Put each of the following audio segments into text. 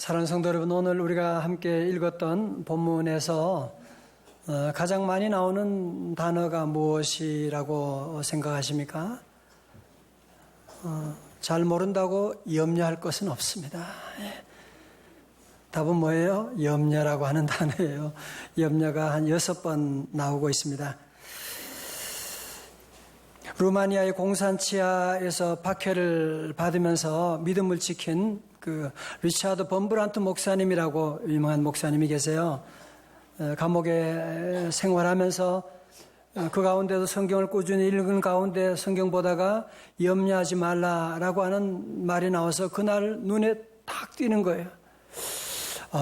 사랑하는 성도 여러분, 오늘 우리가 함께 읽었던 본문에서 가장 많이 나오는 단어가 무엇이라고 생각하십니까? 잘 모른다고 염려할 것은 없습니다. 답은 뭐예요? 염려라고 하는 단어예요. 염려가 한 6번 나오고 있습니다. 루마니아의 공산치하에서 박해를 받으면서 믿음을 지킨 리차드 범브란트 목사님이라고 유명한 목사님이 계세요. 감옥에 생활하면서 그 가운데도 성경을 꾸준히 읽은 가운데 성경 보다가 염려하지 말라라고 하는 말이 나와서 그날 눈에 딱 띄는 거예요.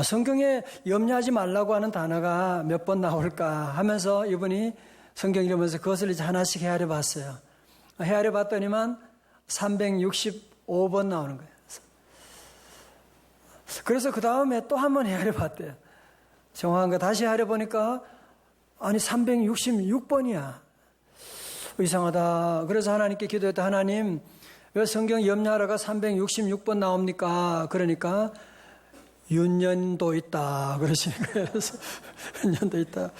성경에 염려하지 말라고 하는 단어가 몇 번 나올까 하면서 이분이 성경 읽으면서 그것을 이제 하나씩 헤아려 봤어요. 헤아려 봤더니만 365번 나오는 거예요. 그래서 그 다음에 또 한 번 헤아려 봤대요. 정확한 거 다시 헤아려 보니까 아니 366번이야. 이상하다. 그래서 하나님께 기도했다. 하나님, 왜 성경 염려하라가 366번 나옵니까? 그러니까 윤년도 있다. 그러시는 거예요. 그래서 윤년도 있다.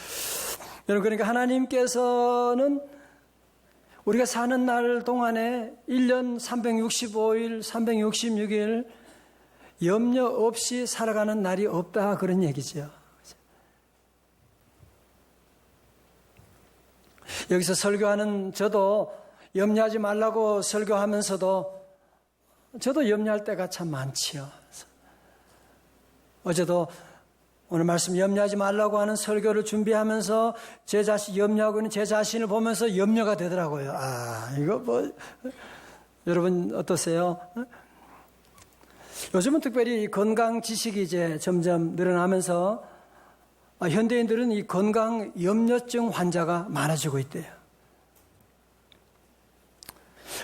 여러분, 그러니까 하나님께서는 우리가 사는 날 동안에 1년 365일, 366일 염려 없이 살아가는 날이 없다. 그런 얘기죠. 여기서 설교하는 저도 염려하지 말라고 설교하면서도 저도 염려할 때가 참 많지요. 어제도 오늘 말씀 염려하지 말라고 하는 설교를 준비하면서 제 자신 염려하고 있는 제 자신을 보면서 염려가 되더라고요. 이거 뭐 여러분 어떠세요? 요즘은 특별히 건강 지식이 이제 점점 늘어나면서 현대인들은 이 건강 염려증 환자가 많아지고 있대요.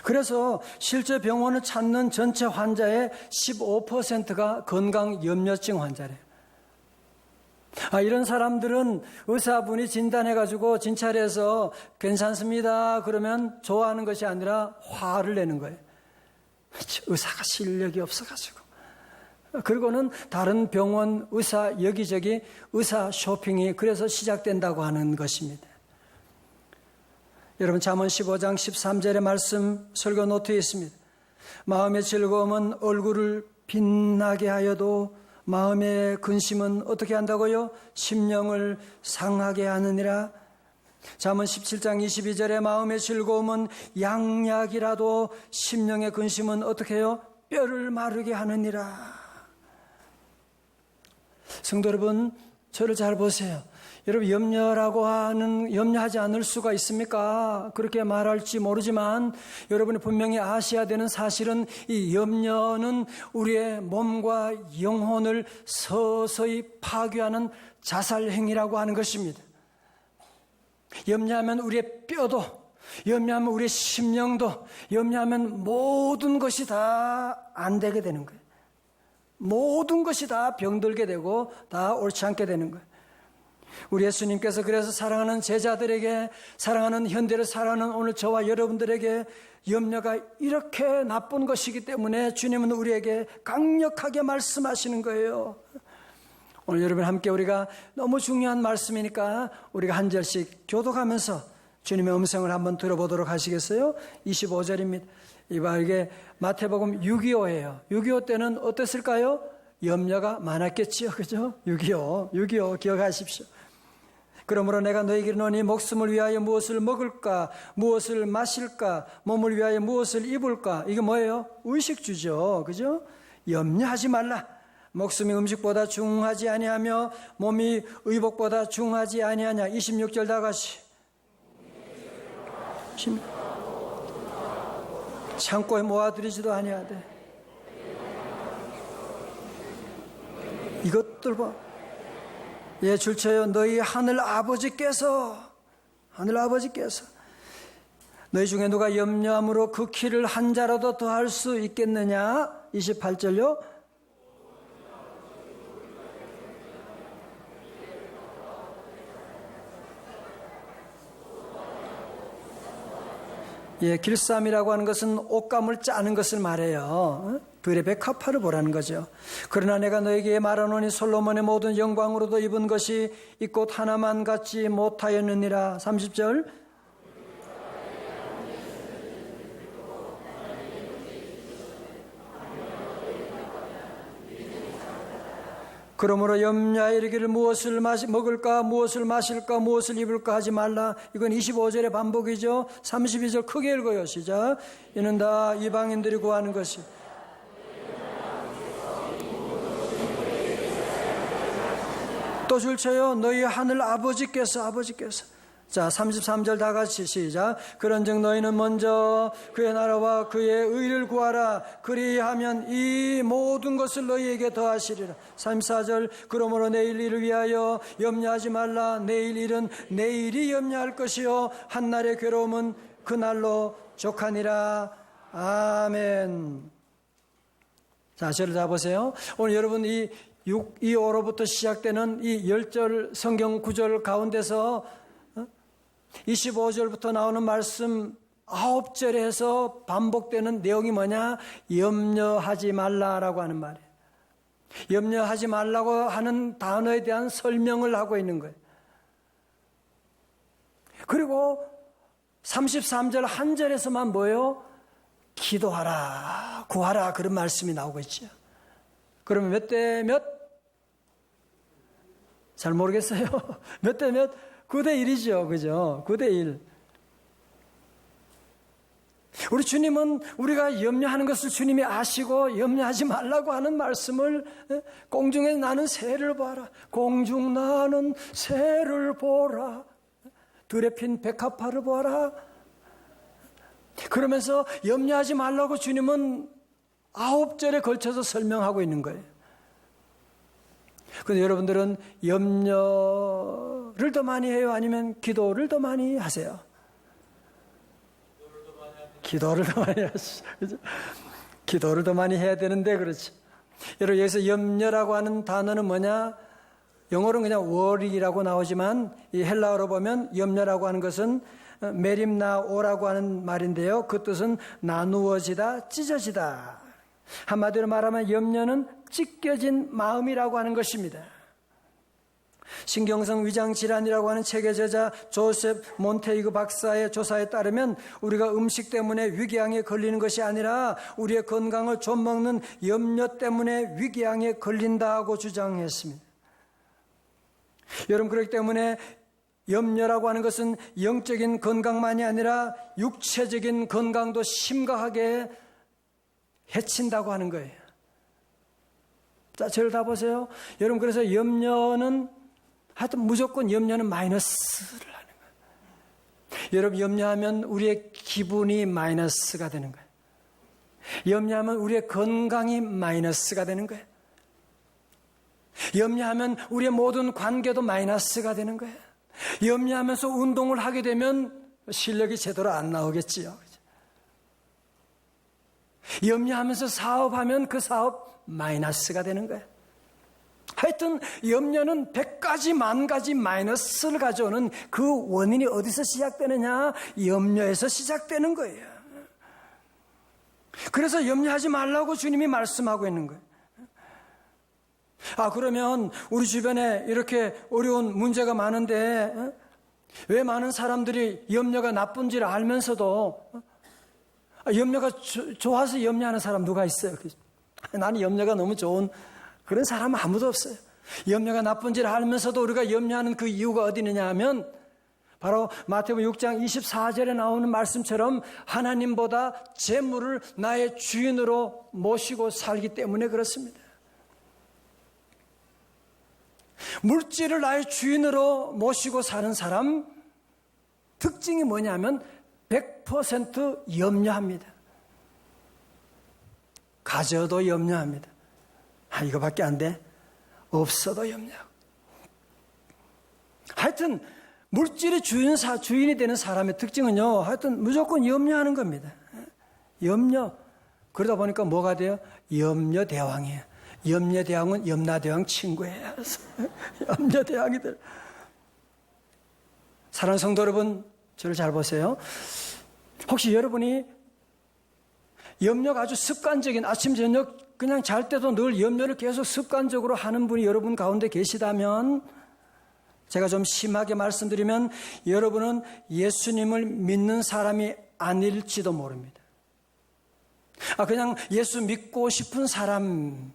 그래서 실제 병원을 찾는 전체 환자의 15%가 건강 염려증 환자래요. 이런 사람들은 의사분이 진단해가지고 진찰해서 괜찮습니다 그러면 좋아하는 것이 아니라 화를 내는 거예요. 의사가 실력이 없어가지고. 그리고는 다른 병원, 의사, 여기저기 의사 쇼핑이 그래서 시작된다고 하는 것입니다. 여러분 잠언 15장 13절의 말씀 설교 노트에 있습니다. 마음의 즐거움은 얼굴을 빛나게 하여도 마음의 근심은 어떻게 한다고요? 심령을 상하게 하느니라. 잠언 17장 22절의 마음의 즐거움은 양약이라도 심령의 근심은 어떻게 해요? 뼈를 마르게 하느니라. 성도 여러분, 저를 잘 보세요. 여러분 염려하지 않을 수가 있습니까? 그렇게 말할지 모르지만 여러분이 분명히 아셔야 되는 사실은 이 염려는 우리의 몸과 영혼을 서서히 파괴하는 자살행위라고 하는 것입니다. 염려하면 우리의 뼈도, 염려하면 우리의 심령도, 염려하면 모든 것이 다 안 되게 되는 거예요. 모든 것이 다 병들게 되고 다 옳지 않게 되는 거예요. 우리 예수님께서 그래서 사랑하는 제자들에게, 사랑하는 현대를 살아가는 오늘 저와 여러분들에게 염려가 이렇게 나쁜 것이기 때문에 주님은 우리에게 강력하게 말씀하시는 거예요. 오늘 여러분 함께 우리가 너무 중요한 말씀이니까 우리가 한 절씩 교독하면서 주님의 음성을 한번 들어보도록 하시겠어요? 25절입니다. 이게 마태복음 6.25예요. 6.25 때는 어땠을까요? 염려가 많았겠지요. 그죠? 6.25 기억하십시오. 그러므로 내가 너희에게 이르노니 목숨을 위하여 무엇을 먹을까, 무엇을 마실까, 몸을 위하여 무엇을 입을까. 이게 뭐예요? 의식주죠. 그죠? 염려하지 말라. 목숨이 음식보다 중하지 아니하며 몸이 의복보다 중하지 아니하냐. 26절 다 같이. 창고에 모아두리지도 아니하되. 이것들 봐. 예, 줄쳐요. 너희 하늘 아버지께서 너희 중에 누가 염려함으로 그 키를 한 자라도 더 할 수 있겠느냐? 28절요. 예, 길쌈이라고 하는 것은 옷감을 짜는 것을 말해요. 들의 백합화를 보라는 거죠. 그러나 내가 너에게 말하노니 솔로몬의 모든 영광으로도 입은 것이 이 꽃 하나만 갖지 못하였느니라. 30절. 그러므로 염려하여 이르기를 무엇을 먹을까, 무엇을 마실까, 무엇을 입을까 하지 말라. 이건 25절의 반복이죠. 32절 크게 읽어요. 시작. 이는 다 이방인들이 구하는 것이. 또 줄쳐요. 너희 하늘 아버지께서. 자, 33절 다 같이 시작. 그런즉 너희는 먼저 그의 나라와 그의 의를 구하라. 그리하면 이 모든 것을 너희에게 더하시리라. 34절. 그러므로 내일 일을 위하여 염려하지 말라. 내일 일은 내일이 염려할 것이요 한날의 괴로움은 그날로 족하니라. 아멘. 자, 저를 다 보세요. 오늘 여러분 이 5로부터 시작되는 이 10절 성경 구절 가운데서 25절부터 나오는 말씀 9절에 해서 반복되는 내용이 뭐냐? 염려하지 말라라고 하는 말이에요. 염려하지 말라고 하는 단어에 대한 설명을 하고 있는 거예요. 그리고 33절 한 절에서만 뭐예요? 기도하라, 구하라 그런 말씀이 나오고 있죠. 그러면 몇 대 몇? 잘 모르겠어요. 몇 대 몇? 9대 1이죠. 그죠? 9대 1. 우리 주님은 우리가 염려하는 것을 주님이 아시고 염려하지 말라고 하는 말씀을 공중에 나는 새를 보아라. 공중 나는 새를 보라. 들에 핀 백합화를 보아라. 그러면서 염려하지 말라고 주님은 9절에 걸쳐서 설명하고 있는 거예요. 그런데 여러분들은 염려를 더 많이 해요? 아니면 기도를 더 많이 하세요? 기도를 더 많이 하시죠. 기도를 더 많이 해야 되는데, 그렇죠. 여러분, 여기서 염려라고 하는 단어는 뭐냐? 영어로는 그냥 worry라고 나오지만, 이 헬라어로 보면 염려라고 하는 것은 메림나오라고 하는 말인데요. 그 뜻은 나누어지다, 찢어지다. 한마디로 말하면 염려는 찢겨진 마음이라고 하는 것입니다. 신경성 위장질환이라고 하는 책의 저자 조셉 몬테이그 박사의 조사에 따르면 우리가 음식 때문에 위궤양에 걸리는 것이 아니라 우리의 건강을 좀먹는 염려 때문에 위궤양에 걸린다고 주장했습니다. 여러분, 그렇기 때문에 염려라고 하는 것은 영적인 건강만이 아니라 육체적인 건강도 심각하게 해친다고 하는 거예요. 자, 저를 다 보세요. 여러분, 그래서 염려는 하여튼 무조건 염려는 마이너스를 하는 거예요. 여러분, 염려하면 우리의 기분이 마이너스가 되는 거예요. 염려하면 우리의 건강이 마이너스가 되는 거예요. 염려하면 우리의 모든 관계도 마이너스가 되는 거예요. 염려하면서 운동을 하게 되면 실력이 제대로 안 나오겠지요. 염려하면서 사업하면 그 사업 마이너스가 되는 거예요. 하여튼 염려는 100가지 만가지 마이너스를 가져오는 그 원인이 어디서 시작되느냐? 염려에서 시작되는 거예요. 그래서 염려하지 말라고 주님이 말씀하고 있는 거예요. 그러면 우리 주변에 이렇게 어려운 문제가 많은데 왜 많은 사람들이 염려가 나쁜지를 알면서도 염려가 좋아서 염려하는 사람 누가 있어요? 나는 염려가 너무 좋은 그런 사람은 아무도 없어요. 염려가 나쁜지를 알면서도 우리가 염려하는 그 이유가 어디 있느냐 하면 바로 마태복음 6장 24절에 나오는 말씀처럼 하나님보다 재물을 나의 주인으로 모시고 살기 때문에 그렇습니다. 물질을 나의 주인으로 모시고 사는 사람 특징이 뭐냐면 100% 염려합니다. 가져도 염려합니다. 이거밖에 안 돼? 없어도 염려하고. 하여튼 물질의 주인이 되는 사람의 특징은요, 하여튼 무조건 염려하는 겁니다. 염려. 그러다 보니까 뭐가 돼요? 염려대왕이에요. 염려대왕은 염라대왕 친구예요. 염려대왕이들. 사랑하는 성도 여러분, 저를 잘 보세요. 혹시 여러분이 염려가 아주 습관적인 아침 저녁 그냥 잘 때도 늘 염려를 계속 습관적으로 하는 분이 여러분 가운데 계시다면 제가 좀 심하게 말씀드리면 여러분은 예수님을 믿는 사람이 아닐지도 모릅니다. 그냥 예수 믿고 싶은 사람일지는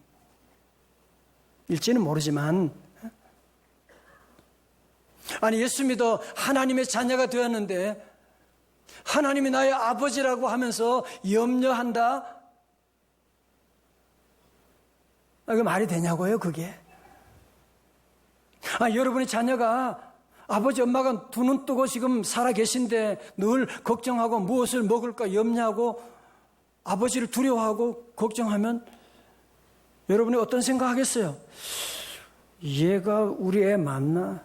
모르지만 예수 믿어 하나님의 자녀가 되었는데 하나님이 나의 아버지라고 하면서 염려한다? 그게 말이 되냐고요, 그게? 여러분의 자녀가 아버지, 엄마가 두 눈 뜨고 지금 살아 계신데 늘 걱정하고 무엇을 먹을까 염려하고 아버지를 두려워하고 걱정하면 여러분이 어떤 생각하겠어요? 얘가 우리 애 맞나?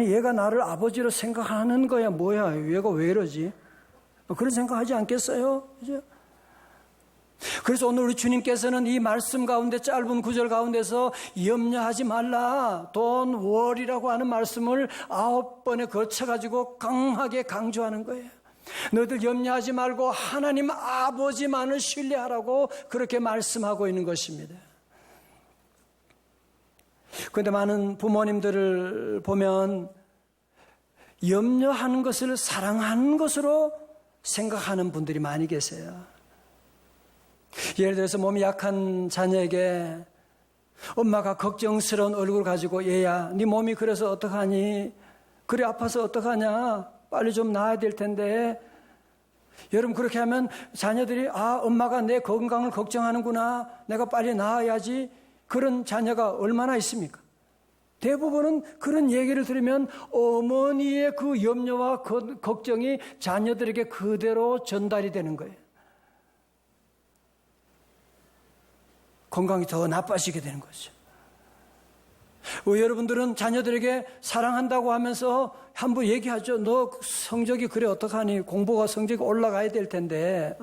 얘가 나를 아버지로 생각하는 거야 뭐야? 얘가 왜 이러지? 그런 생각하지 않겠어요? 그죠? 그래서 오늘 우리 주님께서는 이 말씀 가운데 짧은 구절 가운데서 염려하지 말라, Don't worry라고 하는 말씀을 9번에 거쳐가지고 강하게 강조하는 거예요. 너희들 염려하지 말고 하나님 아버지만을 신뢰하라고 그렇게 말씀하고 있는 것입니다. 그런데 많은 부모님들을 보면 염려하는 것을 사랑하는 것으로 생각하는 분들이 많이 계세요. 예를 들어서 몸이 약한 자녀에게 엄마가 걱정스러운 얼굴 가지고 얘야, 네 몸이 그래서 어떡하니? 그래 아파서 어떡하냐? 빨리 좀 나아야 될 텐데. 여러분 그렇게 하면 자녀들이 엄마가 내 건강을 걱정하는구나, 내가 빨리 나아야지, 그런 자녀가 얼마나 있습니까? 대부분은 그런 얘기를 들으면 어머니의 그 염려와 걱정이 자녀들에게 그대로 전달이 되는 거예요. 건강이 더 나빠지게 되는 거죠. 여러분들은 자녀들에게 사랑한다고 하면서 한번 얘기하죠. 너 성적이 그래 어떡하니? 공부가 성적이 올라가야 될 텐데.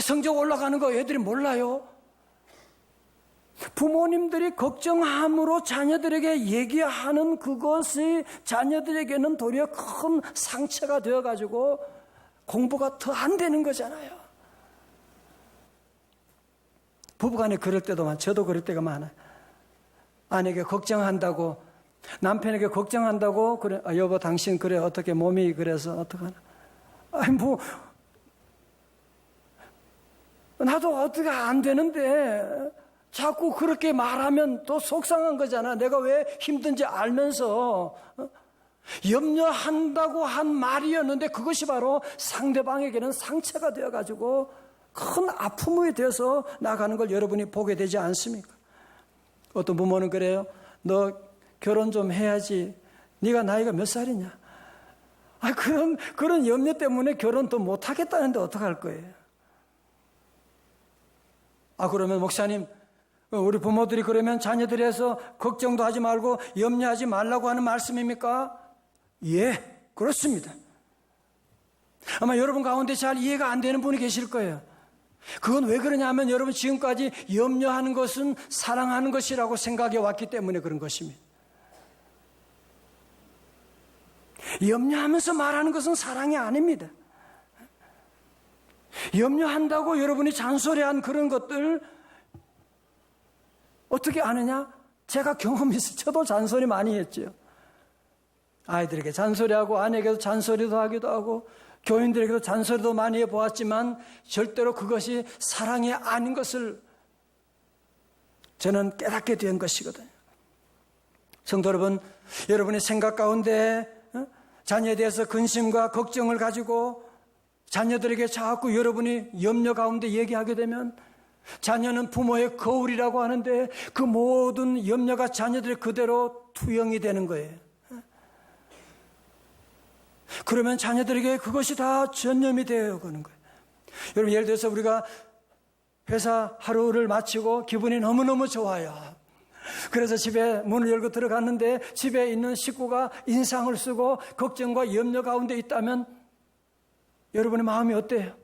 성적 올라가는 거 애들이 몰라요. 부모님들이 걱정함으로 자녀들에게 얘기하는 그것이 자녀들에게는 도리어 큰 상처가 되어가지고 공부가 더 안 되는 거잖아요. 부부간에 그럴 때도 많아요. 저도 그럴 때가 많아요. 아내에게 걱정한다고, 남편에게 걱정한다고, 그래, 여보 당신 그래 어떻게 몸이 그래서 어떡하나? 나도 어떻게 안 되는데 자꾸 그렇게 말하면 또 속상한 거잖아. 내가 왜 힘든지 알면서. 염려한다고 한 말이었는데 그것이 바로 상대방에게는 상처가 되어가지고 큰 아픔이 되어서 나가는 걸 여러분이 보게 되지 않습니까? 어떤 부모는 그래요. 너 결혼 좀 해야지. 네가 나이가 몇 살이냐? 그런 염려 때문에 결혼도 못 하겠다는데 어떡할 거예요? 그러면 목사님, 우리 부모들이 그러면 자녀들에서 걱정도 하지 말고 염려하지 말라고 하는 말씀입니까? 예, 그렇습니다. 아마 여러분 가운데 잘 이해가 안 되는 분이 계실 거예요. 그건 왜 그러냐면 여러분 지금까지 염려하는 것은 사랑하는 것이라고 생각해 왔기 때문에 그런 것입니다. 염려하면서 말하는 것은 사랑이 아닙니다. 염려한다고 여러분이 잔소리한 그런 것들 어떻게 아느냐? 제가 경험이 있어요. 저도 잔소리 많이 했죠. 아이들에게 잔소리하고 아내에게도 잔소리도 하기도 하고 교인들에게도 잔소리도 많이 해보았지만 절대로 그것이 사랑이 아닌 것을 저는 깨닫게 된 것이거든요. 성도 여러분, 여러분의 생각 가운데 자녀에 대해서 근심과 걱정을 가지고 자녀들에게 자꾸 여러분이 염려 가운데 얘기하게 되면 자녀는 부모의 거울이라고 하는데 그 모든 염려가 자녀들 그대로 투영이 되는 거예요. 그러면 자녀들에게 그것이 다 전염이 되어 가는 거예요. 여러분 예를 들어서 우리가 회사 하루를 마치고 기분이 너무너무 좋아요. 그래서 집에 문을 열고 들어갔는데 집에 있는 식구가 인상을 쓰고 걱정과 염려 가운데 있다면 여러분의 마음이 어때요?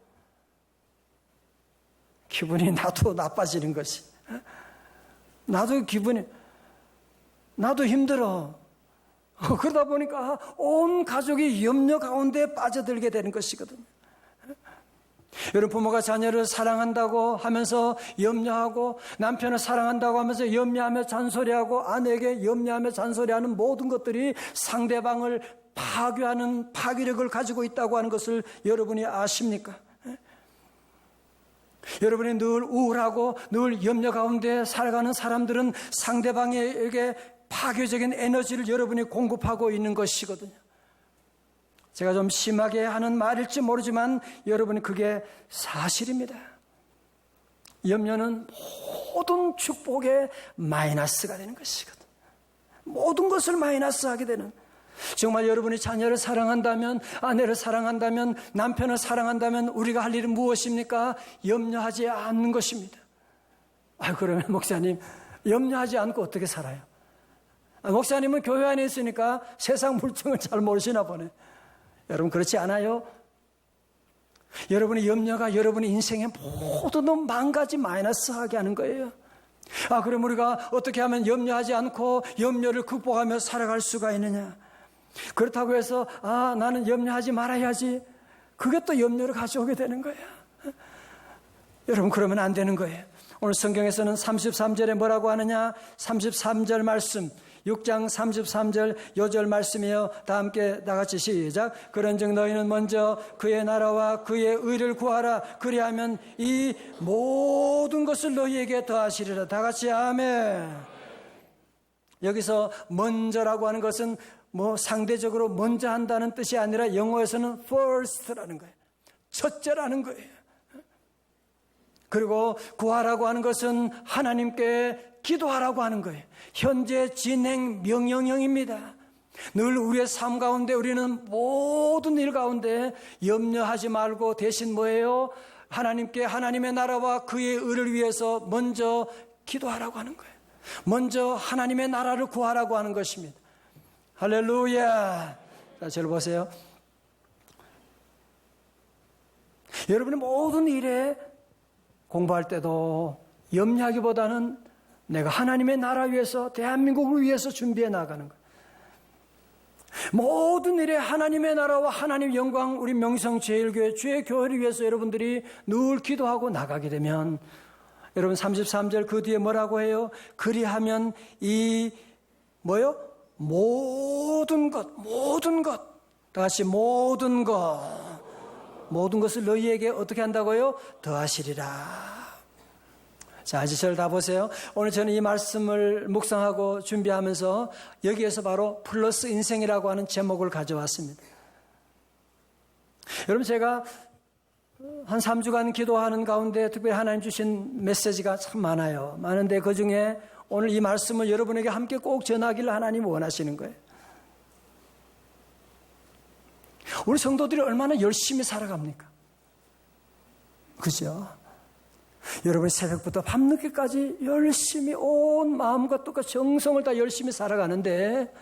기분이 나도 나빠지는 것이. 나도 힘들어. 그러다 보니까 온 가족이 염려 가운데 빠져들게 되는 것이거든요. 여러분, 부모가 자녀를 사랑한다고 하면서 염려하고, 남편을 사랑한다고 하면서 염려하며 잔소리하고, 아내에게 염려하며 잔소리하는 모든 것들이 상대방을 파괴하는 파괴력을 가지고 있다고 하는 것을 여러분이 아십니까? 여러분이 늘 우울하고 늘 염려 가운데 살아가는 사람들은 상대방에게 파괴적인 에너지를 여러분이 공급하고 있는 것이거든요. 제가 좀 심하게 하는 말일지 모르지만 여러분이 그게 사실입니다. 염려는 모든 축복에 마이너스가 되는 것이거든요. 모든 것을 마이너스하게 되는, 정말 여러분이 자녀를 사랑한다면, 아내를 사랑한다면, 남편을 사랑한다면 우리가 할 일은 무엇입니까? 염려하지 않는 것입니다. 그러면 목사님, 염려하지 않고 어떻게 살아요? 목사님은 교회 안에 있으니까 세상 물정을 잘 모르시나 보네. 여러분, 그렇지 않아요? 여러분의 염려가 여러분의 인생에 모든 망가지 마이너스하게 하는 거예요. 그럼 우리가 어떻게 하면 염려하지 않고 염려를 극복하며 살아갈 수가 있느냐? 그렇다고 해서 나는 염려하지 말아야지, 그게 또 염려를 가져오게 되는 거예요. 여러분, 그러면 안 되는 거예요. 오늘 성경에서는 33절에 뭐라고 하느냐? 33절 말씀, 6장 33절 요절 말씀이에요. 다 함께 나같이 시작. 그런즉 너희는 먼저 그의 나라와 그의 의를 구하라. 그리하면 이 모든 것을 너희에게 더하시리라. 다 같이 아멘. 여기서 먼저라고 하는 것은 상대적으로 먼저 한다는 뜻이 아니라 영어에서는 first라는 거예요. 첫째라는 거예요. 그리고 구하라고 하는 것은 하나님께 기도하라고 하는 거예요. 현재 진행 명령형입니다. 늘 우리의 삶 가운데 우리는 모든 일 가운데 염려하지 말고 대신 뭐예요? 하나님께 하나님의 나라와 그의 의를 위해서 먼저 기도하라고 하는 거예요. 먼저 하나님의 나라를 구하라고 하는 것입니다. 할렐루야. 자, 저를 보세요. 여러분의 모든 일에 공부할 때도 염려하기보다는 내가 하나님의 나라 위해서, 대한민국을 위해서 준비해 나가는 거예요. 모든 일에 하나님의 나라와 하나님 영광, 우리 명성제일교회 주의 교회를 위해서 여러분들이 늘 기도하고 나가게 되면, 여러분 33절 그 뒤에 뭐라고 해요? 그리하면 이 모든 것 다시 모든 것을 너희에게 어떻게 한다고요? 더하시리라. 자, 이제 저를 다 보세요. 오늘 저는 이 말씀을 묵상하고 준비하면서 여기에서 바로 플러스 인생이라고 하는 제목을 가져왔습니다. 여러분, 제가 한 3주간 기도하는 가운데 특별히 하나님 주신 메시지가 참 많아요. 많은데 그 중에 오늘 이 말씀을 여러분에게 함께 꼭 전하기를 하나님 원하시는 거예요. 우리 성도들이 얼마나 열심히 살아갑니까? 그죠? 여러분 새벽부터 밤늦게까지 열심히 온 마음과 똑같이 정성을 다 열심히 살아가는데,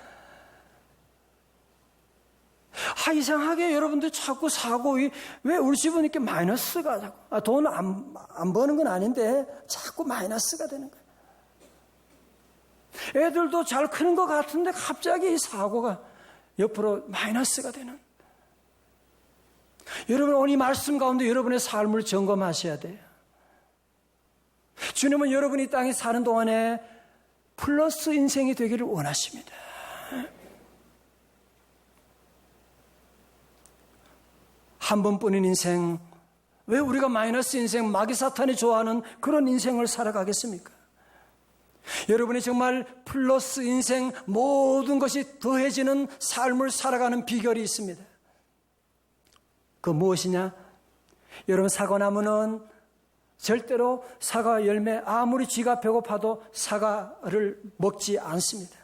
이상하게 여러분들 자꾸 사고, 왜 우리 집은 이렇게 마이너스가 자꾸, 돈 안 버는 건 아닌데 자꾸 마이너스가 되는 거예요. 애들도 잘 크는 것 같은데 갑자기 이 사고가 옆으로 마이너스가 되는. 여러분, 오늘 이 말씀 가운데 여러분의 삶을 점검하셔야 돼요. 주님은 여러분이 이 땅에 사는 동안에 플러스 인생이 되기를 원하십니다. 한 번뿐인 인생, 왜 우리가 마이너스 인생, 마귀 사탄이 좋아하는 그런 인생을 살아가겠습니까? 여러분이 정말 플러스 인생, 모든 것이 더해지는 삶을 살아가는 비결이 있습니다. 그 무엇이냐? 여러분, 사과나무는 절대로 사과 열매, 아무리 쥐가 배고파도 사과를 먹지 않습니다.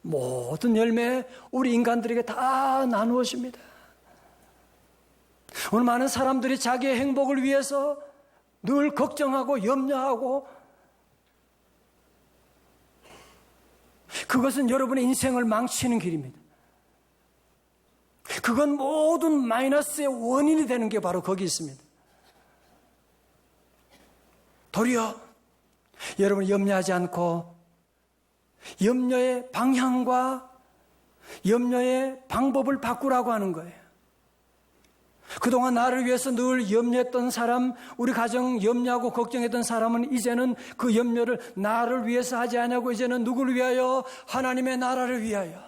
모든 열매 우리 인간들에게 다 나누어집니다. 오늘 많은 사람들이 자기의 행복을 위해서 늘 걱정하고 염려하고, 그것은 여러분의 인생을 망치는 길입니다. 그건 모든 마이너스의 원인이 되는 게 바로 거기 있습니다. 도리어 여러분 염려하지 않고 염려의 방향과 염려의 방법을 바꾸라고 하는 거예요. 그동안 나를 위해서 늘 염려했던 사람, 우리 가정 염려하고 걱정했던 사람은 이제는 그 염려를 나를 위해서 하지 않냐고 이제는 누구를 위하여? 하나님의 나라를 위하여,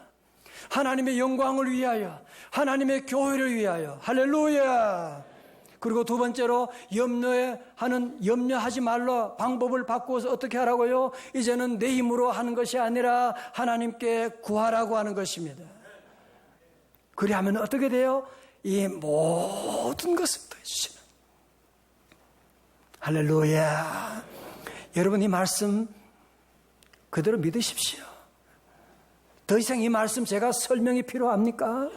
하나님의 영광을 위하여, 하나님의 교회를 위하여. 할렐루야. 그리고 두 번째로 염려하지 말라 방법을 바꾸어서 어떻게 하라고요? 이제는 내 힘으로 하는 것이 아니라 하나님께 구하라고 하는 것입니다. 그리하면 어떻게 돼요? 이 모든 것을 더해주시는. 할렐루야. 여러분, 이 말씀 그대로 믿으십시오. 더 이상 이 말씀 제가 설명이 필요합니까?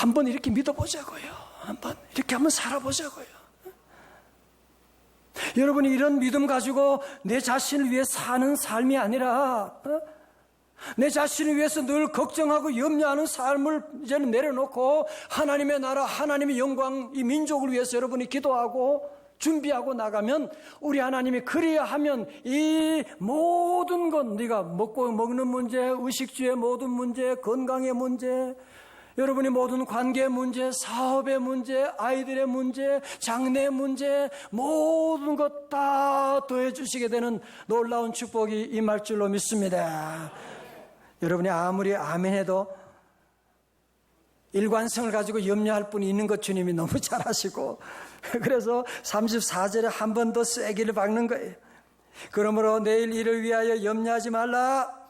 한번 이렇게 믿어보자고요. 이렇게 한번 살아보자고요. 여러분이 이런 믿음 가지고 내 자신을 위해 사는 삶이 아니라 내 자신을 위해서 늘 걱정하고 염려하는 삶을 이제는 내려놓고 하나님의 나라, 하나님의 영광, 이 민족을 위해서 여러분이 기도하고 준비하고 나가면 우리 하나님이 그래야 하면 이 모든 것, 네가 먹는 문제, 의식주의 모든 문제, 건강의 문제, 여러분이 모든 관계의 문제, 사업의 문제, 아이들의 문제, 장래의 문제, 모든 것 다 더해주시게 되는 놀라운 축복이 임할 줄로 믿습니다. 여러분이 아무리 아멘해도 일관성을 가지고 염려할 분이 있는 것 주님이 너무 잘 아시고, 그래서 34절에 한 번 더 세기를 박는 거예요. 그러므로 내일 일을 위하여 염려하지 말라.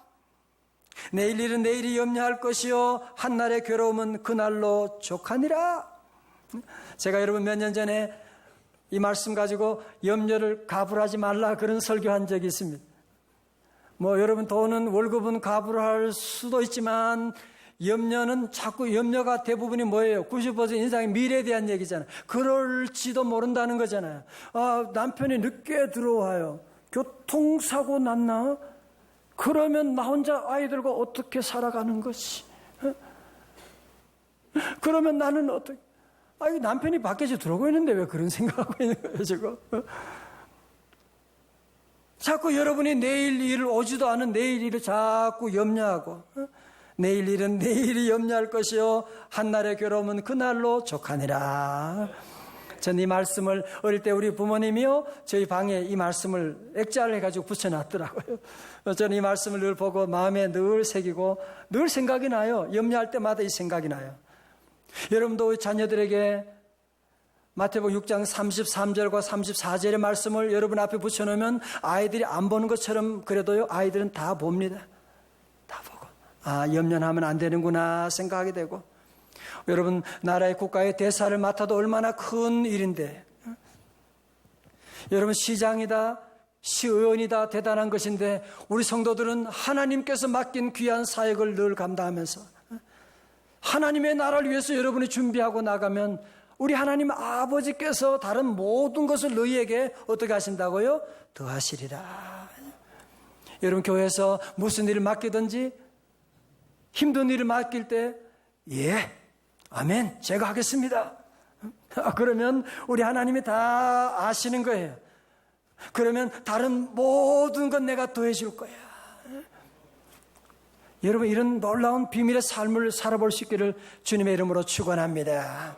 내일 일은 내일이 염려할 것이요 한날의 괴로움은 그날로 족하니라. 제가 여러분 몇 년 전에 이 말씀 가지고 염려를 가불하지 말라 그런 설교한 적이 있습니다. 여러분 돈은 월급은 가불할 수도 있지만 염려는 자꾸 염려가 대부분이 뭐예요? 90% 인상의 미래에 대한 얘기잖아요. 그럴지도 모른다는 거잖아요. 남편이 늦게 들어와요. 교통사고 났나? 그러면 나 혼자 아이들과 어떻게 살아가는 것이? 그러면 나는 어떻게? 남편이 밖에서 들어오고 있는데 왜 그런 생각하고 있는 거예요, 지금? 자꾸 여러분이 내일 일을 오지도 않은 내일 일을 자꾸 염려하고, 내일 일은 내일이 염려할 것이요 한날의 괴로움은 그날로 족하니라. 전 이 말씀을 어릴 때 우리 부모님이요 저희 방에 이 말씀을 액자를 해가지고 붙여놨더라고요. 저는 이 말씀을 늘 보고 마음에 늘 새기고 늘 생각이 나요. 염려할 때마다 이 생각이 나요. 여러분도 자녀들에게 마태복음 6장 33절과 34절의 말씀을 여러분 앞에 붙여놓으면 아이들이 안 보는 것처럼 그래도요 아이들은 다 봅니다. 다 보고 염려하면 안 되는구나 생각하게 되고, 여러분 나라의 국가의 대사를 맡아도 얼마나 큰 일인데, 여러분 시장이다 시의원이다 대단한 것인데 우리 성도들은 하나님께서 맡긴 귀한 사역을 늘 감당하면서 하나님의 나라를 위해서 여러분이 준비하고 나가면 우리 하나님 아버지께서 다른 모든 것을 너희에게 어떻게 하신다고요? 더하시리라. 여러분 교회에서 무슨 일을 맡기든지 힘든 일을 맡길 때 아멘 제가 하겠습니다. 그러면 우리 하나님이 다 아시는 거예요. 그러면 다른 모든 건 내가 더해 줄 거야. 여러분 이런 놀라운 비밀의 삶을 살아볼 수 있기를 주님의 이름으로 축원합니다.